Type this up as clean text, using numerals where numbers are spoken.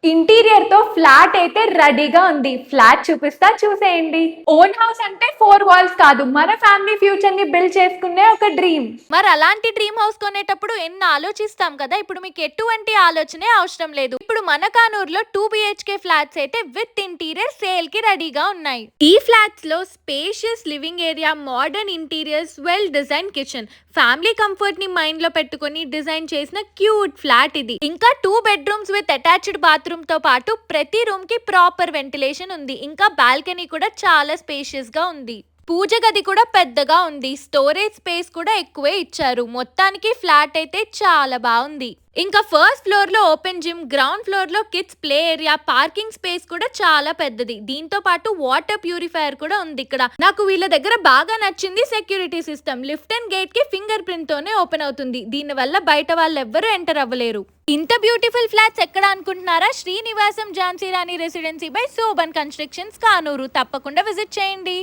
Interior తో flat అయితే రెడీగా ఉంది. ఫ్లాట్ చూపిస్తా, చూసేయండి. ఓన్ హౌస్ అంటే 4 వాల్స్ కాదు, మన ఫ్యామిలీ ఫ్యూచర్ ని బిల్డ్ చేసుకునే ఒక డ్రీమ్. మరి అలాంటి డ్రీమ్ హౌస్ కొనేటప్పుడు ఎన్ని ఆలోచిస్తాం కదా. ఇప్పుడు మీకు ఎటువంటి ఆలోచనే అవసరం లేదు. ఇప్పుడు మన కానూరులో 2 BHK ఫ్లాట్స్ అయితే విత్ ఇంటీరియర్ సేల్ కి రెడీగా ఉన్నాయి. ఈ ఫ్లాట్స్ లో spacious living area, modern interiors, well design kitchen, family comfort ని మైండ్ లో పెట్టుకుని డిజైన్ చేసిన క్యూట్ ఫ్లాట్ ఇది. ఇంకా 2 బెడ్రూమ్స్ విత్ అటాచ్డ్ బాత్రూమ్ తో పాటు ప్రతి రూమ్ కి ప్రాపర్ వెంటిలేషన్ ఉంది. ఇంకా బాల్కనీ కూడా చాలా స్పేషియస్ గా ఉంది. పూజ గది కూడా పెద్దగా ఉంది. స్టోరేజ్ స్పేస్ కూడా ఎక్కువే ఇచ్చారు. మొత్తానికి ఫ్లాట్ అయితే చాలా బాగుంది. ఇంకా ఫస్ట్ ఫ్లోర్ లో ఓపెన్ జిమ్, గ్రౌండ్ ఫ్లోర్ లో kids play area, parking space కూడా చాలా పెద్దది. దీంతో పాటు వాటర్ ప్యూరిఫైయర్ కూడా ఉంది ఇక్కడ. నాకు వీళ్ళ దగ్గర బాగా నచ్చింది security system. Lift and gate కి ఫింగర్ ప్రింట్ తోనే ఓపెన్ అవుతుంది. దీని వల్ల బయట వాళ్ళు ఎవ్వరూ ఎంటర్ అవ్వలేరు. ఇంత బ్యూటిఫుల్ ఫ్లాట్స్ ఎక్కడ అనుకుంటున్నారా? Srinivasam Jhansi Rani residency by Shobhan constructions, Kanuru. తప్పకుండా విజిట్ చేయండి.